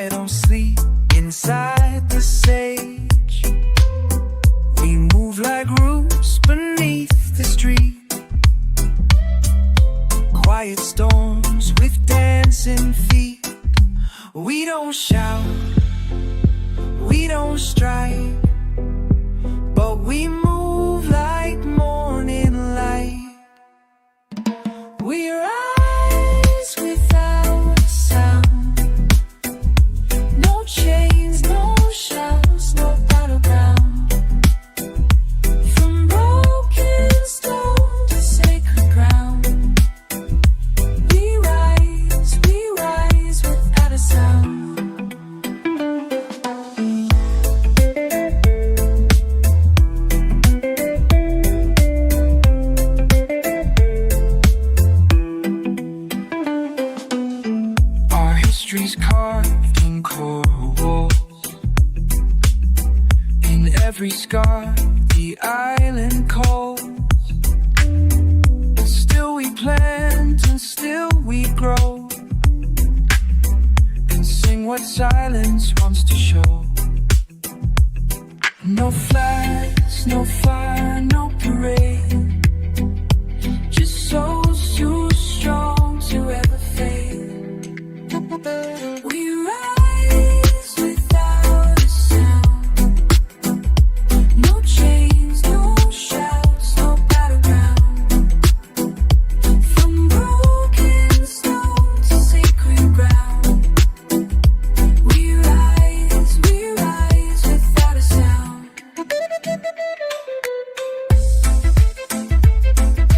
I don't sleep inside the sage. We move like roots beneath the street. Quiet storms with dancing feet. We don't shout, we don't strike, but we move like morning light. We rise without sound. No chains, no shouts, no battleground. From broken stone to sacred ground. We rise without a sound. Our history's carved in coral walls. In every scar, the island calls. But still we plant and still we grow, and sing what silence wants to show. No flags, no fire, no parade. Just souls too strong to ever fade. We rise without a sound. No chains, no shouts, no battleground. From broken stone to sacred ground. We rise without a sound.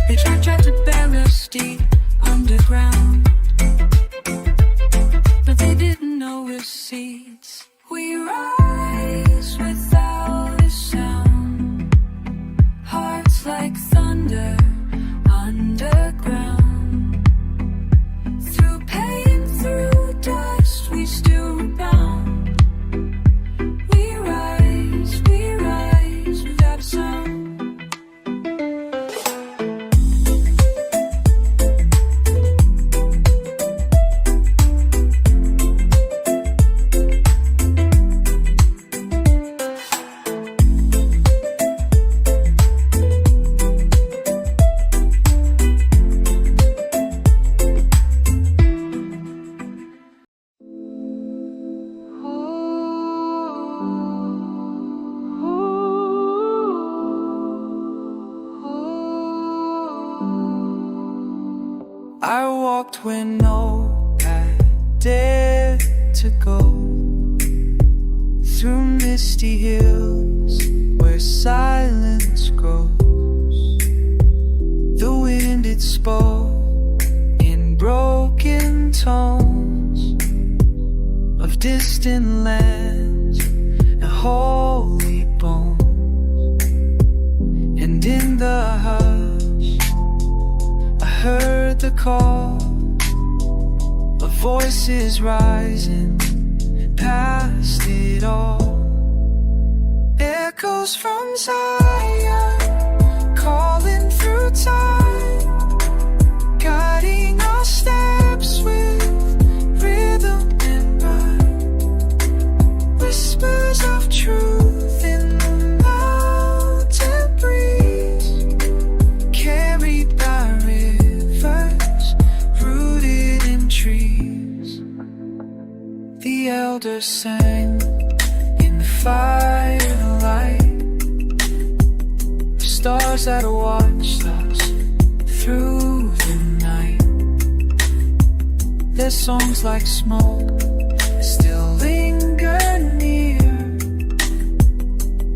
They tried to bury us deep underground, but they didn't know we're seeds. We rise without a sound. Hearts like thunder underground. Through pain, through dust, we still rebound. We rise without a sound. I walked where no path dared to go, through misty hills where silence grows. The wind it spoke in broken tones of distant lands and holy bones. And in the hush I heard the call of voices rising past it all. Echoes from Zion calling through time, guiding our steps with rhythm and rhyme. Whispers of truth in the mountain breeze, carried by rivers rooted in trees. The elders sang in the firelight, the stars that watched us through the night. Their songs like smoke still linger near,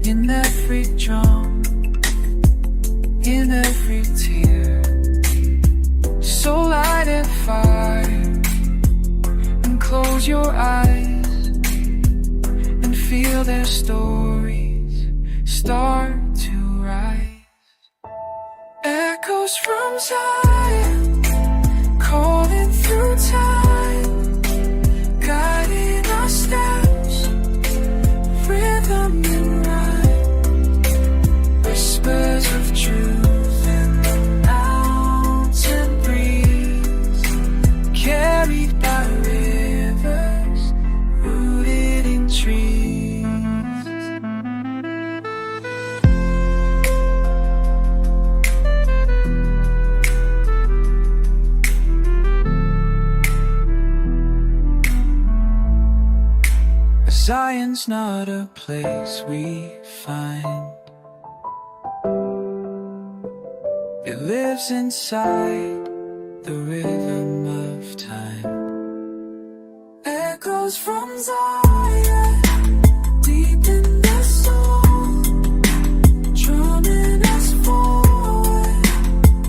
in every drum, in every tear. So light and fire, and close your eyes and feel their stories start to rise. Echoes from Zion calling through time, guiding our steps, rhythm and rhyme. Whispers of truth in the mountain breeze, carried by rivers Zion's not a place we find. It lives inside the rhythm of time. Echoes from Zion, deep in the soul, drumming us forward,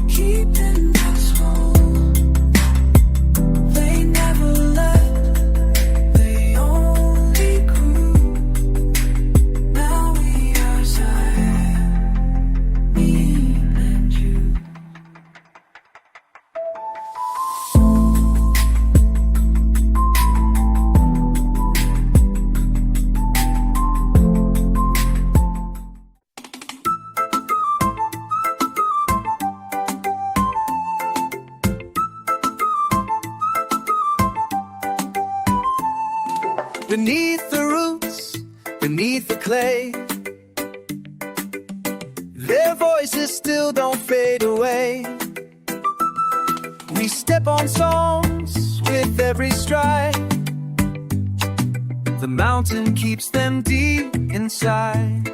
keeping us whole. They never left, they only grew. Now we are Zion, me and you. Beneath the roots, beneath the clay, their voices still don't fade away. We step on stones with every stride. The mountain keeps them deep inside.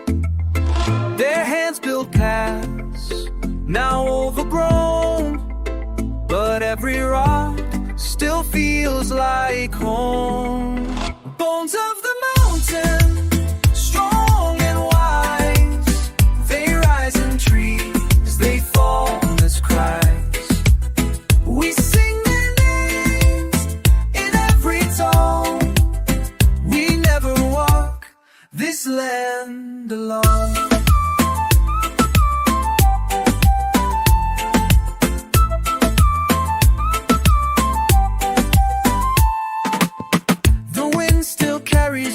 Their hands build paths, now overgrown, but every rock still feels like home. Bones of the mountain, strong and wise. They rise in trees, they fall as cries. We sing their names in every tone. We never walk this land alone.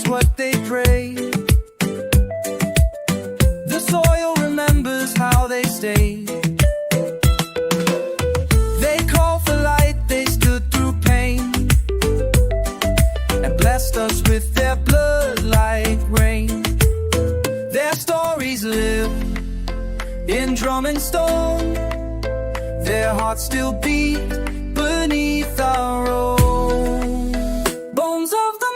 What they pray. The soil remembers how they stayed. They call for light, they stood through pain, and blessed us with their blood like rain. Their stories live in drum and stone. Their hearts still beat beneath our own. Bones of the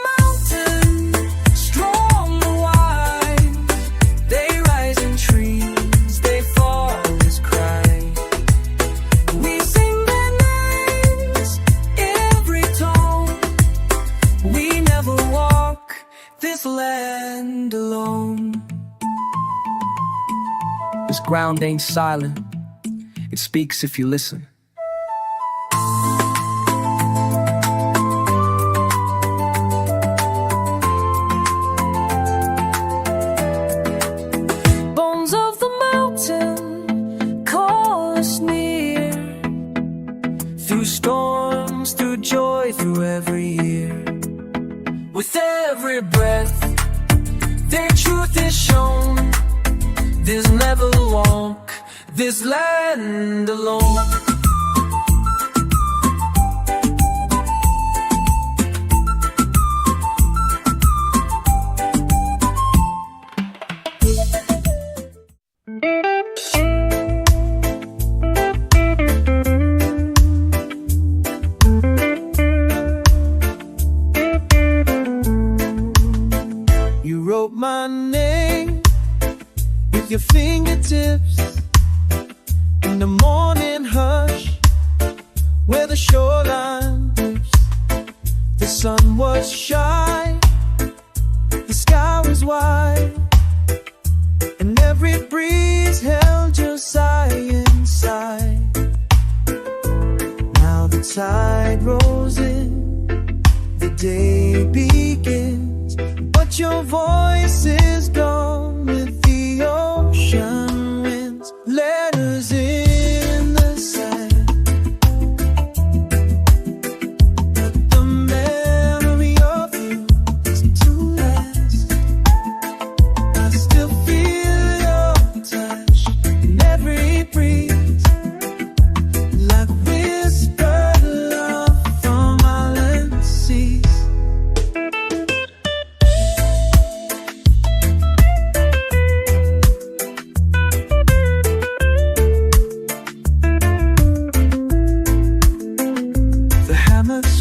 land alone. This ground ain't silent, it speaks if you listen. Bones of the mountain call us near, through storms, through joy, through every year. With every breath, their truth is shown. There's never walk this land alone. My name with your fingertips in the morning hush, where the shoreline lives. The sun was shy, the sky was wide, and every breeze held your sigh inside. Now the tide rolls in, the day begins, but your voice is gone with the ocean winds. Letters in the sand, the memory of you is to last. I still feel your touch in every breeze, like whispered love from island seas.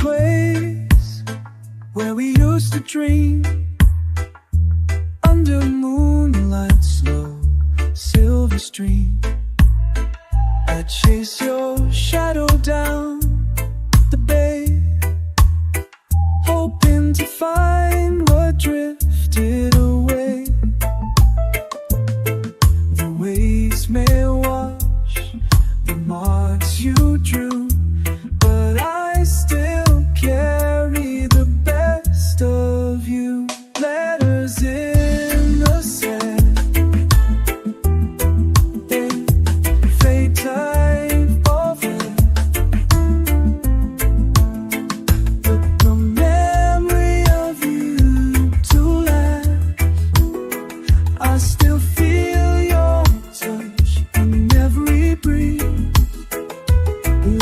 Sways where we used to dream, moonlight slow, silver stream. I chase your shadow down the bay, hoping to find what drifted away. The waves may wash the marks you drew, but I still carry the best of you. Letters in the sand, they fade time of it, but the memory of you to last. I still feel your touch in every breeze,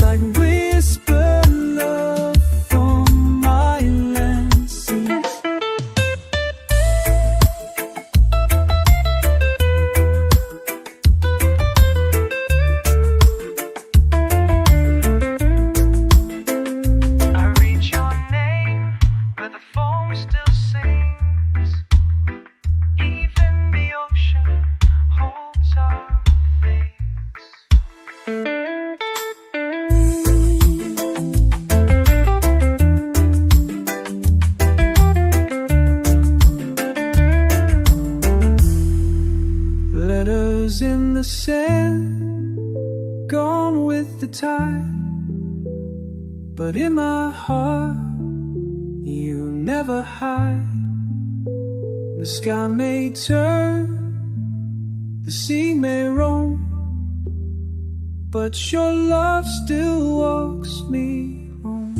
like whisper love from my land seas. I read your name, but the phone still sings. Even the ocean holds our face. Letters in the sand, gone with the tide, but in my heart you never hide. The sky may turn, the sea may roam, but your love still walks me home.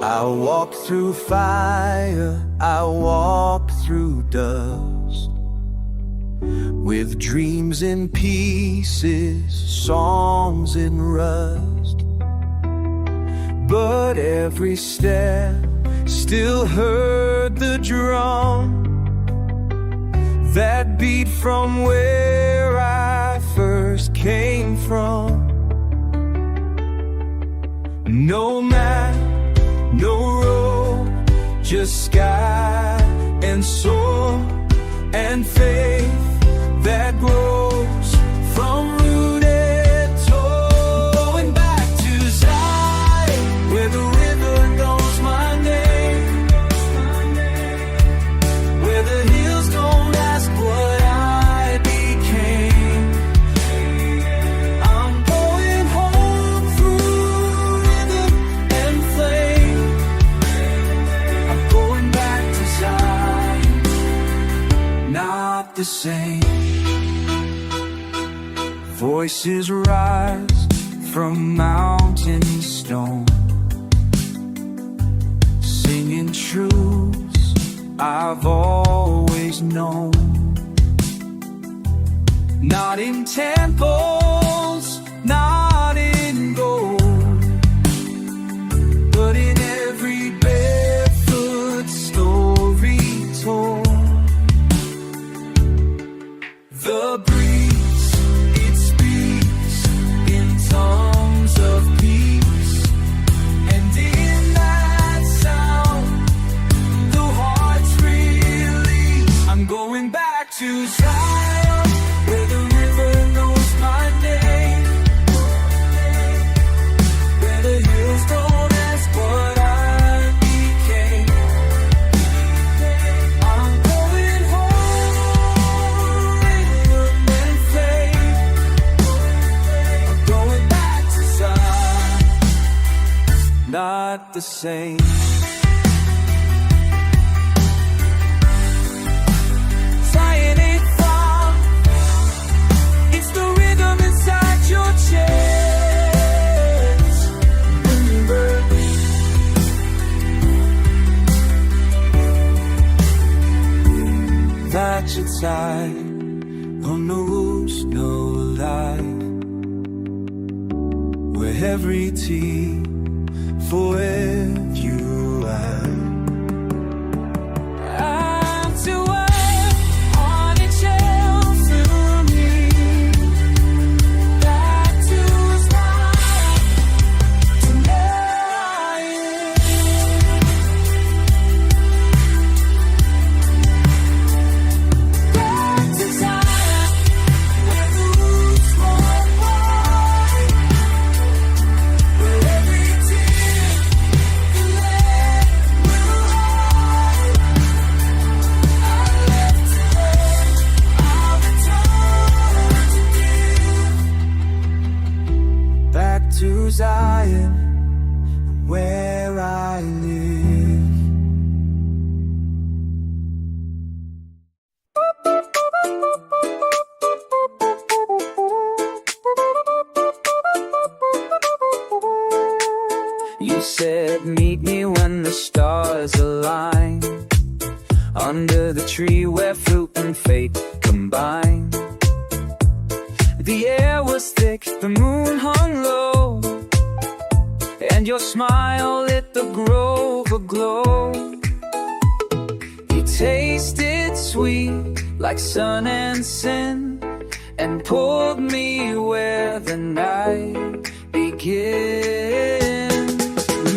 I walk through fire, I walk through dust, with dreams in pieces, songs in rust. But every step still heard the drum that beat from where I first came from. No map, no road, just sky and soul and faith that grows from rooted toe. Going back to Zion, where the river knows my name, where the hills don't ask what I became. I'm going home through rhythm and flame. I'm going back to Zion, not the same. Voices rise from mountain stone, singing truths I've always known. Not in temples, not in gold, but in every barefoot story told. The breeze, it speaks in tongues of peace, and in that sound, the heart's release. I'm going back to Zion, where the river knows my name, where the hills don't ask what I became. I'm going home, rhythm and faith. I'm going back to Zion, not the same. Zion ain't far, it's the rhythm inside your chest. Remember, that your side on the roots no life, where every tea for where you are. I'm too wild on a chill through me. Back to Zion, to Zion. Back to Zion, where the roots run wide, where every tear you let will hide. I left to love, I'll return to give. Back to Zion, where I live. You said meet me when the stars align, under the tree where fruit and fate combine. The air was thick, the moon hung low, and your smile lit the grove aglow. You tasted sweet like sun and sin, and pulled me where the night begins.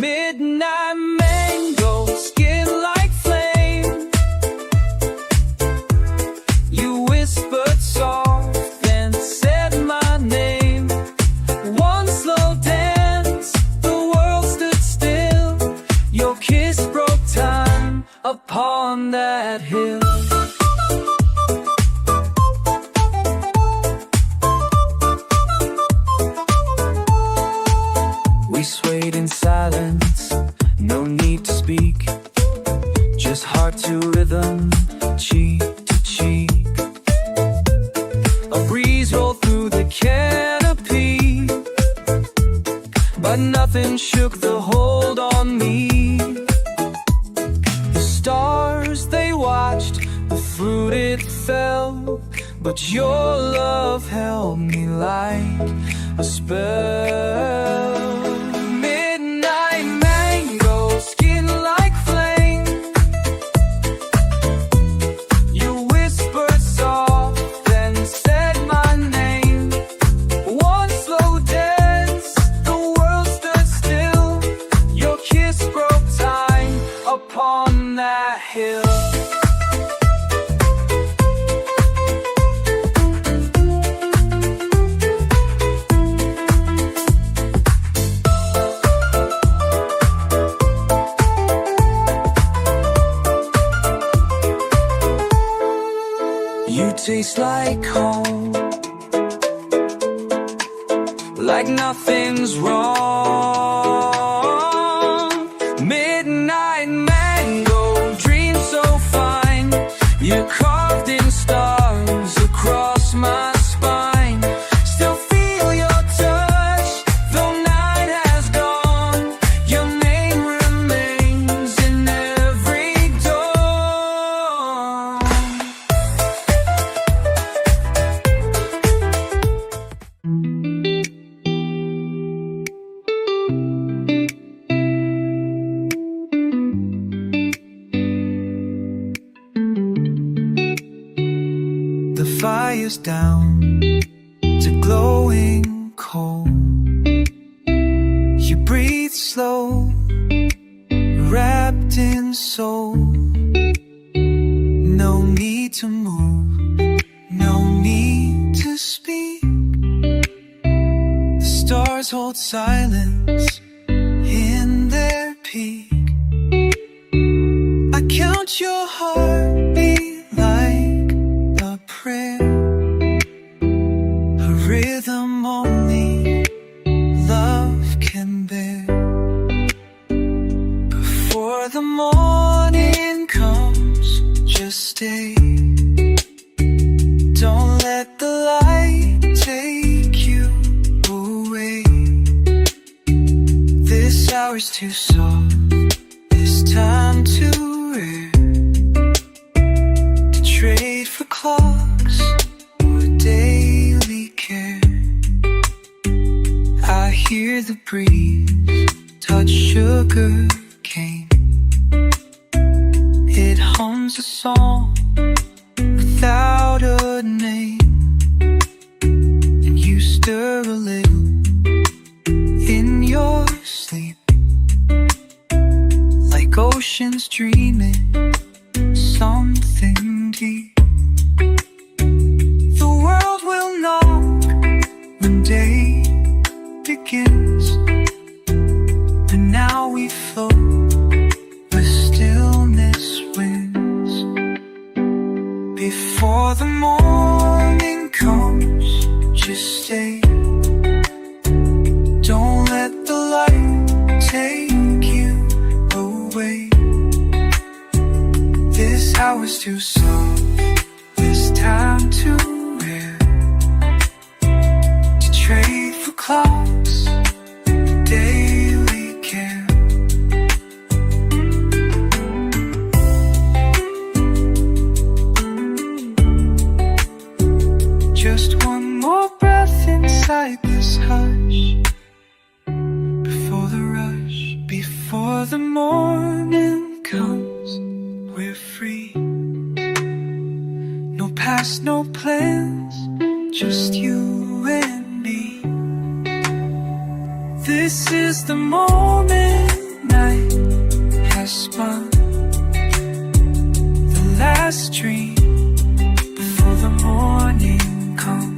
Midnight mango, skin like flame. You whispered soft and said my name. One slow dance, the world stood still. Your kiss broke time upon that hill. We swayed in silence, no need to speak, just heart to rhythm, cheek to cheek. A breeze rolled through the canopy, but nothing shook the hold on me. The stars, they watched, the fruit it fell, but your love held me like a spell. Midnight mango, skin like flame. You whispered soft and said my name. One slow dance, the world stood still. Your kiss broke time upon that hill. You taste like home, like nothing's wrong. Midnight mango, dream so fine. You carved in stars across my spine. Still feel your touch, though night has gone. Your name remains in every dawn. The fire's down to glowing coal. You breathe slow, wrapped in soul. No need to move, no need to speak. The stars hold silence in their peak. I count your heartbeat like a prayer, a rhythm only love can bear. Before the morning comes, just stay. Don't let the light take you away. This hour's too soft, this time too rare to trade for clocks or daily care. I hear the breeze touch sugar cane. It hums a song without a name, and you stir a little in your sleep, like oceans dreaming something deep. The world will knock when day begins, and now we float where stillness wins. Before the morning comes, just stay. Don't let the light take you away. This hour's too soft, this time too rare to trade for clocks, daily care. Just one more breath inside this hush, before the rush, before the morning comes. We're free, no past, no plans, just you and me. This is the moment night has spun, the last dream before the morning comes.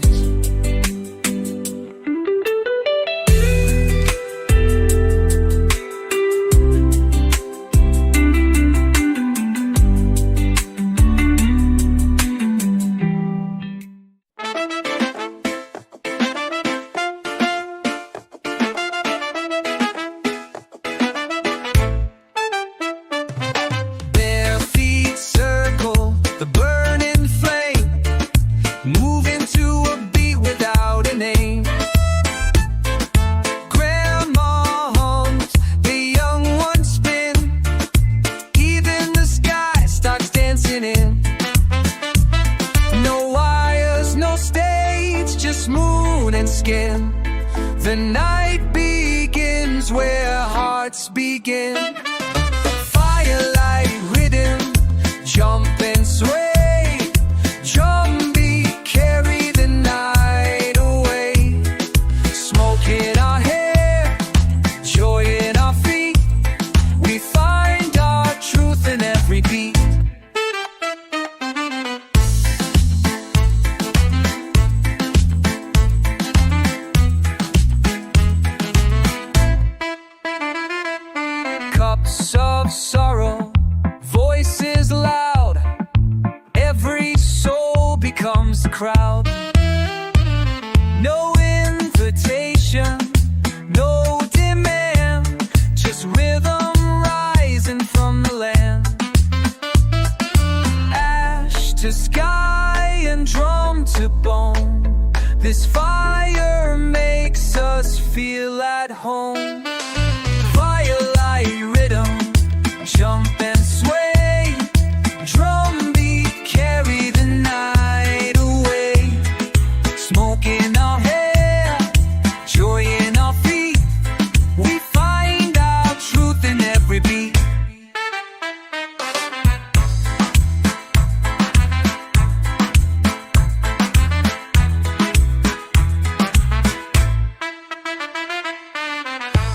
The night begins where hearts begin. Firelight rhythm, jump and sway. Drum beat, carry the night away. Smoke in our hair, joy in our feet. We find our truth in every beat. Cups of sorrow, voices loud, every soul becomes the crowd. No invitation, no demand, just rhythm rising from the land. Ash to sky and drum to bone, this fire makes us feel at home. Firelight rhythm, jump and sway. Drum beat, carry the night away. Smoke in our hair, joy in our feet. We find our truth in every beat.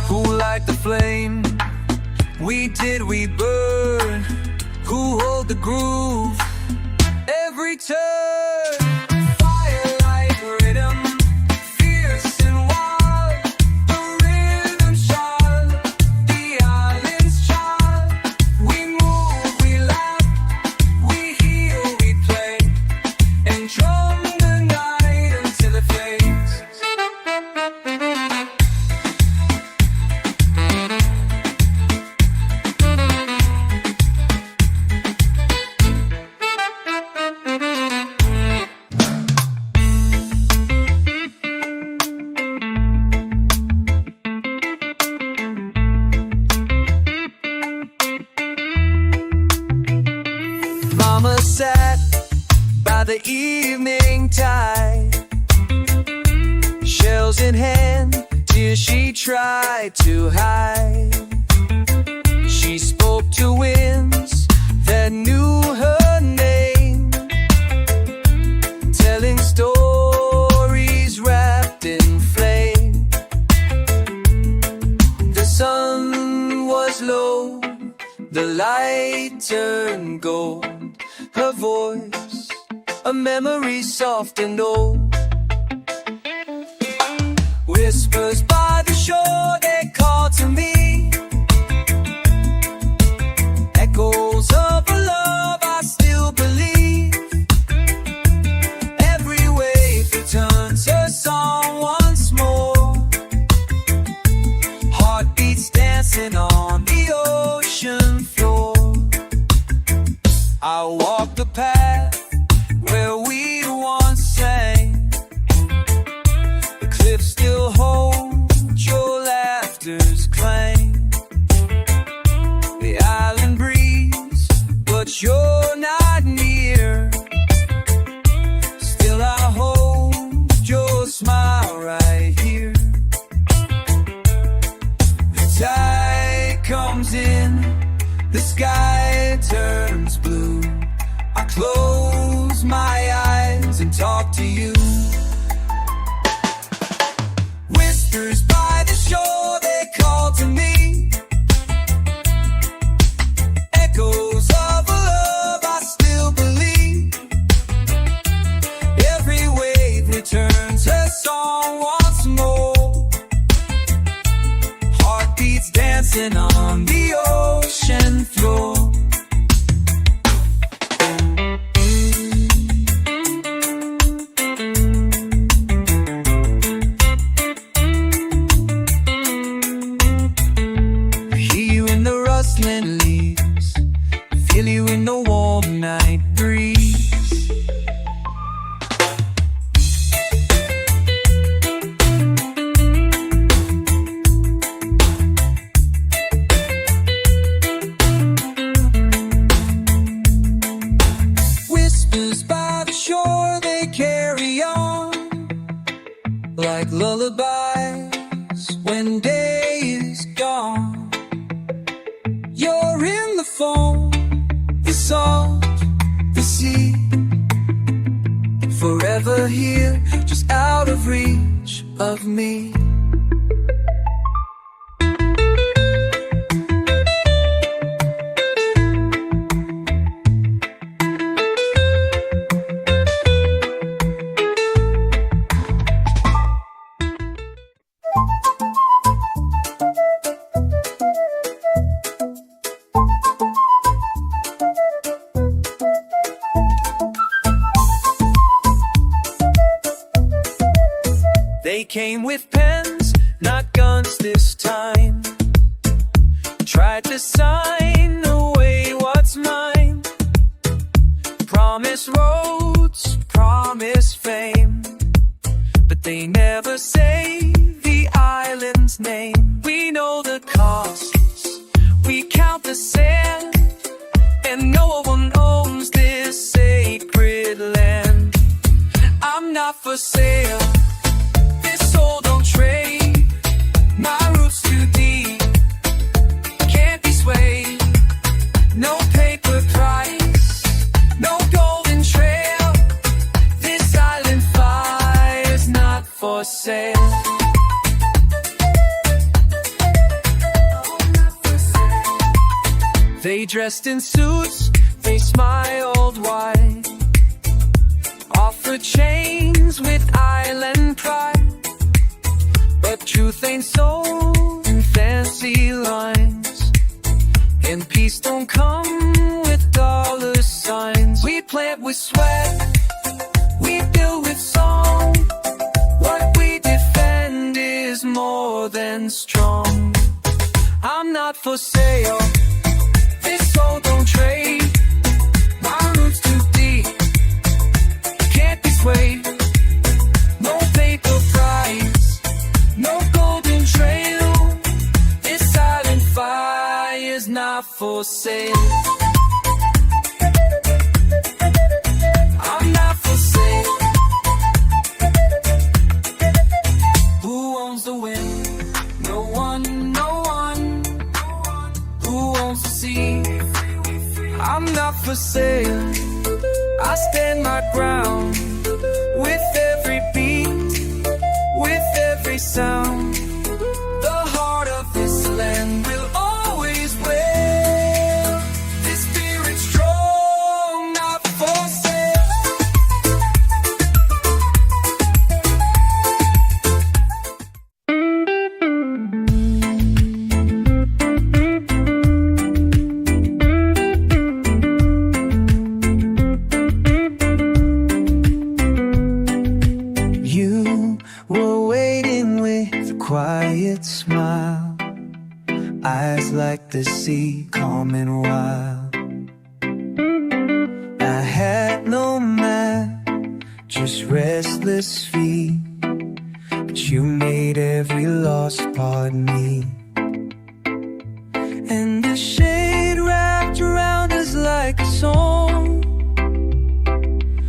Who light the flame? We did, we burn. Who hold the groove? Every turn. Firelight rhythm, fierce and wild. The rhythm shine, the island's child. We move, we laugh, we heal, we play, and drum the night until it fades. Mama sat by the evening tide, shells in hand, tears she tried to hide. turned gold. Her voice, a memory soft and old. Whispers by the shore, they call to me. Echoes of a love I still believe. Every wave returns her song once more. Heartbeats dancing on the ocean floor. I walk the path where we once sang. The cliffs still hold your laughter's clang. The island breeze, but you're not near. Still I hold your smile right here. The tide comes in, the sky turns blue. I close my eyes and talk to you. Whispers by the shore, they call to me. Echoes of a love I still believe. Every wave returns her song once more. Heartbeats dancing on the ocean floor. Leaves, feel you in the warm night breeze. Whispers by the shore, they carry on like lullabies when day is gone. You're in the foam, the salt, the sea. Forever here, just out of reach of me. They came with pens, not guns this time. Tried to sign away what's mine. Promise roads, promise fame, but they never say the island's name. We know the costs, we count the sand, and no one owns this sacred land. I'm not for sale, soul don't trade. My roots too deep, can't be swayed. No paper price, no golden trail. This island fire's not for sale. They dressed in suits, they smiled wide, offered chains with island pride. But truth ain't sold in fancy lines, and peace don't come with dollar signs. We plant with sweat, we build with song. What we defend is more than strong. I'm not for sale, this soul don't trade. My roots too deep, can't be swayed. No paper price, no golden trail. This silent fire's not for sale. I'm not for sale. Who owns the wind? No one, no one. Who owns the sea? I'm not for sale. I stand my ground with every beat, with every sound. The heart of this land will always wail. This spirit quiet smile, eyes like the sea, calm and wild. I had no map, just restless feet, but you made every lost part me. And the shade wrapped around us like a song,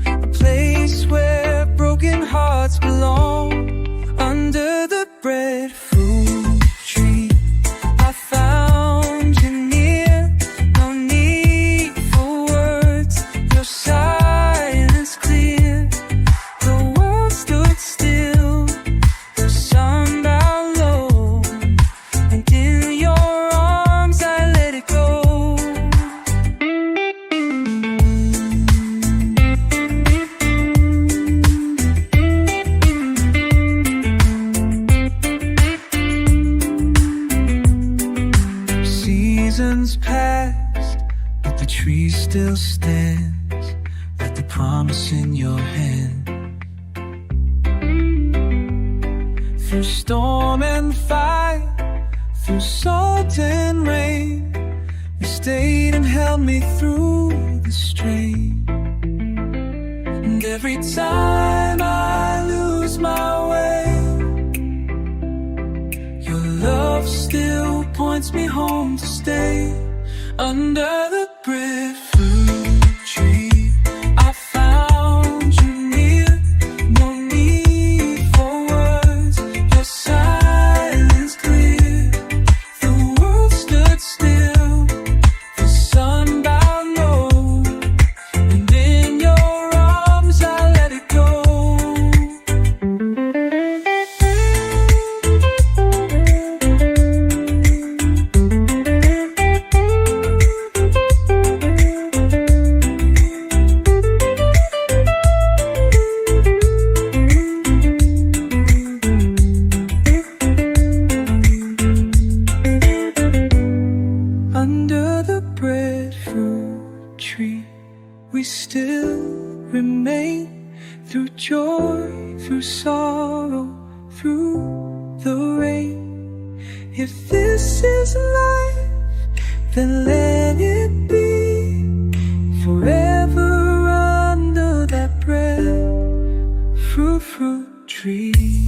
a place where broken hearts belong. Under the breadfruit tree, I found you near. No need for words, your silence clear. The world stood still, the sun bowed low, and in your arms I let it go. Seasons passed, but the tree still stands, like the promise in your hand. Through storm and fire, through salt and rain, you stayed and held me through the strain. And every time I lose my way, your love still points me home to stay. Under the breadfruit tree, I found you near. No need for words, your silence clear. The world stood still, the sun bowed low, and in your arms I let it go. Under the breadfruit tree, we still remain. Through joy, through sorrow, through the rain. If this is life, then let it be forever under that breadfruit tree.